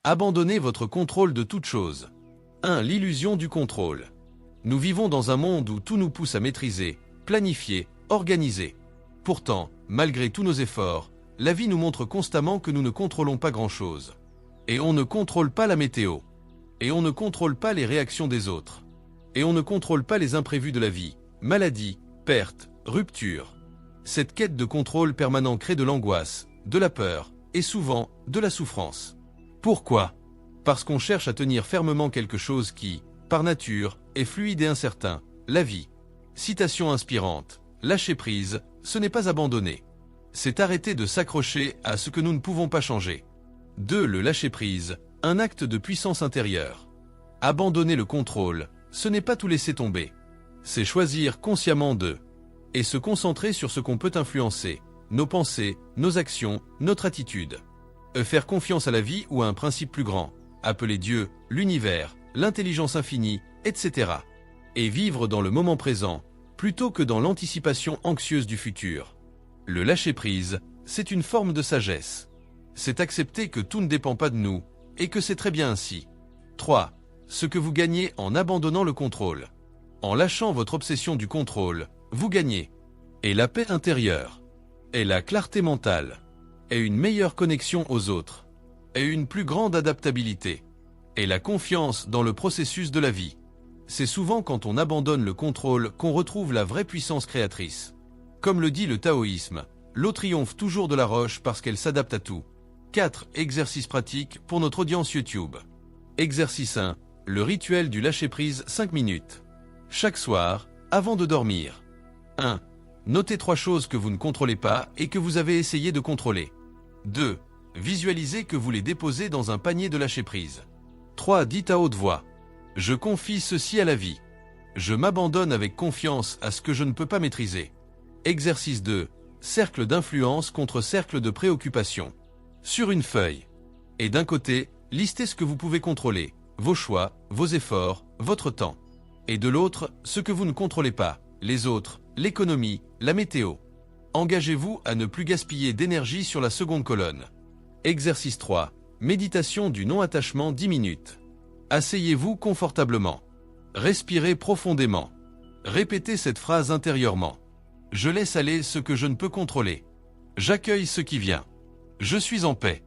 Abandonnez votre contrôle de toute chose. 1. L'illusion du contrôle. Nous vivons dans un monde où tout nous pousse à maîtriser, planifier, organiser. Pourtant, malgré tous nos efforts, la vie nous montre constamment que nous ne contrôlons pas grand-chose. Et on ne contrôle pas la météo. Et on ne contrôle pas les réactions des autres. Et on ne contrôle pas les imprévus de la vie, maladies, pertes, ruptures. Cette quête de contrôle permanent crée de l'angoisse, de la peur, et souvent, de la souffrance. Pourquoi? Parce qu'on cherche à tenir fermement quelque chose qui, par nature, est fluide et incertain, la vie. Citation inspirante, lâcher prise, ce n'est pas abandonner. C'est arrêter de s'accrocher à ce que nous ne pouvons pas changer. 2. Le lâcher prise, un acte de puissance intérieure. Abandonner le contrôle, ce n'est pas tout laisser tomber. C'est choisir consciemment et se concentrer sur ce qu'on peut influencer, nos pensées, nos actions, notre attitude. Faire confiance à la vie ou à un principe plus grand, appelé Dieu, l'univers, l'intelligence infinie, etc. Et vivre dans le moment présent, plutôt que dans l'anticipation anxieuse du futur. Le lâcher-prise, c'est une forme de sagesse. C'est accepter que tout ne dépend pas de nous, et que c'est très bien ainsi. 3. Ce que vous gagnez en abandonnant le contrôle. En lâchant votre obsession du contrôle, vous gagnez. Et la paix intérieure. Et la clarté mentale. Et une meilleure connexion aux autres. Et une plus grande adaptabilité. Et la confiance dans le processus de la vie. C'est souvent quand on abandonne le contrôle qu'on retrouve la vraie puissance créatrice. Comme le dit le taoïsme, l'eau triomphe toujours de la roche parce qu'elle s'adapte à tout. 4. Exercices pratiques pour notre audience YouTube. Exercice 1. Le rituel du lâcher-prise 5 minutes. Chaque soir, avant de dormir. 1. Notez 3 choses que vous ne contrôlez pas et que vous avez essayé de contrôler. 2. Visualisez que vous les déposez dans un panier de lâcher-prise. 3. Dites à haute voix. Je confie ceci à la vie. Je m'abandonne avec confiance à ce que je ne peux pas maîtriser. Exercice 2. Cercle d'influence contre cercle de préoccupation. Sur une feuille. Et d'un côté, listez ce que vous pouvez contrôler, vos choix, vos efforts, votre temps. Et de l'autre, ce que vous ne contrôlez pas, les autres, l'économie, la météo. Engagez-vous à ne plus gaspiller d'énergie sur la seconde colonne. Exercice 3. Méditation du non-attachement 10 minutes. Asseyez-vous confortablement. Respirez profondément. Répétez cette phrase intérieurement. Je laisse aller ce que je ne peux contrôler. J'accueille ce qui vient. Je suis en paix.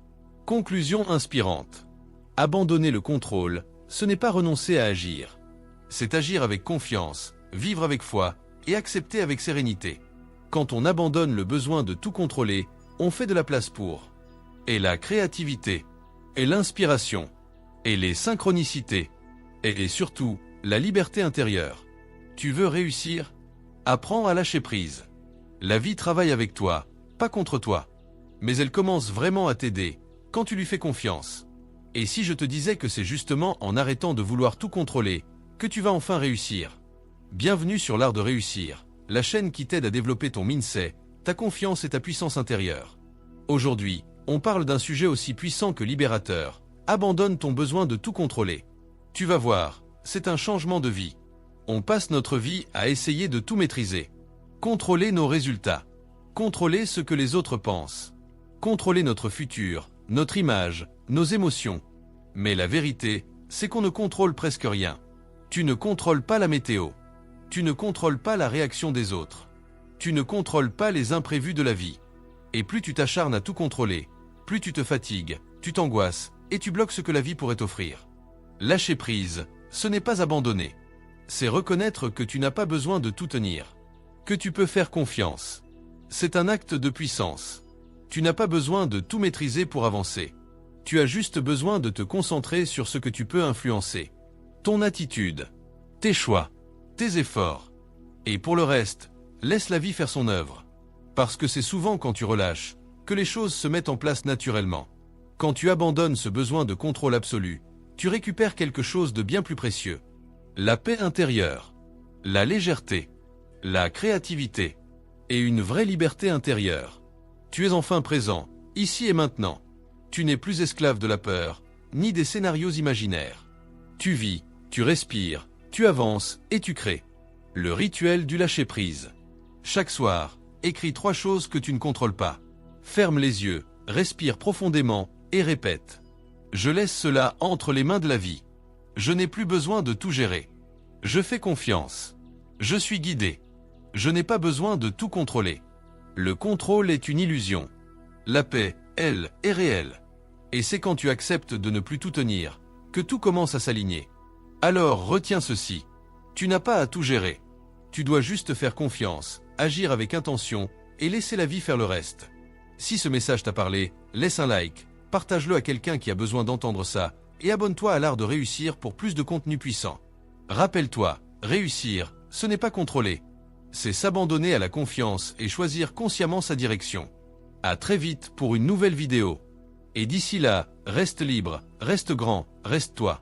Conclusion inspirante. Abandonner le contrôle, ce n'est pas renoncer à agir. C'est agir avec confiance, vivre avec foi et accepter avec sérénité. Quand on abandonne le besoin de tout contrôler, on fait de la place pour. Et la créativité. Et l'inspiration. Et les synchronicités. Et surtout, la liberté intérieure. Tu veux réussir? Apprends à lâcher prise. La vie travaille avec toi, pas contre toi. Mais elle commence vraiment à t'aider, quand tu lui fais confiance. Et si je te disais que c'est justement en arrêtant de vouloir tout contrôler, que tu vas enfin réussir? Bienvenue sur l'art de réussir, la chaîne qui t'aide à développer ton mindset, ta confiance et ta puissance intérieure. Aujourd'hui, on parle d'un sujet aussi puissant que libérateur. Abandonne ton besoin de tout contrôler. Tu vas voir, c'est un changement de vie. On passe notre vie à essayer de tout maîtriser. Contrôler nos résultats. Contrôler ce que les autres pensent. Contrôler notre futur, notre image, nos émotions. Mais la vérité, c'est qu'on ne contrôle presque rien. Tu ne contrôles pas la météo. Tu ne contrôles pas la réaction des autres. Tu ne contrôles pas les imprévus de la vie. Et plus tu t'acharnes à tout contrôler, plus tu te fatigues, tu t'angoisses, et tu bloques ce que la vie pourrait t'offrir. Lâcher prise, ce n'est pas abandonner. C'est reconnaître que tu n'as pas besoin de tout tenir. Que tu peux faire confiance. C'est un acte de puissance. Tu n'as pas besoin de tout maîtriser pour avancer. Tu as juste besoin de te concentrer sur ce que tu peux influencer. Ton attitude, tes choix, tes efforts. Et pour le reste, laisse la vie faire son œuvre. Parce que c'est souvent quand tu relâches, que les choses se mettent en place naturellement. Quand tu abandonnes ce besoin de contrôle absolu, tu récupères quelque chose de bien plus précieux. La paix intérieure, la légèreté, la créativité et une vraie liberté intérieure. Tu es enfin présent, ici et maintenant. Tu n'es plus esclave de la peur, ni des scénarios imaginaires. Tu vis, tu respires, tu avances et tu crées. Le rituel du lâcher-prise. Chaque soir, écris 3 choses que tu ne contrôles pas. Ferme les yeux, respire profondément et répète. Je laisse cela entre les mains de la vie. Je n'ai plus besoin de tout gérer. Je fais confiance. Je suis guidé. Je n'ai pas besoin de tout contrôler. Le contrôle est une illusion. La paix, elle, est réelle. Et c'est quand tu acceptes de ne plus tout tenir, que tout commence à s'aligner. Alors retiens ceci. Tu n'as pas à tout gérer. Tu dois juste faire confiance, agir avec intention, et laisser la vie faire le reste. Si ce message t'a parlé, laisse un like, partage-le à quelqu'un qui a besoin d'entendre ça, et abonne-toi à l'art de réussir pour plus de contenu puissant. Rappelle-toi, réussir, ce n'est pas contrôler. C'est s'abandonner à la confiance et choisir consciemment sa direction. À très vite pour une nouvelle vidéo. Et d'ici là, reste libre, reste grand, reste toi.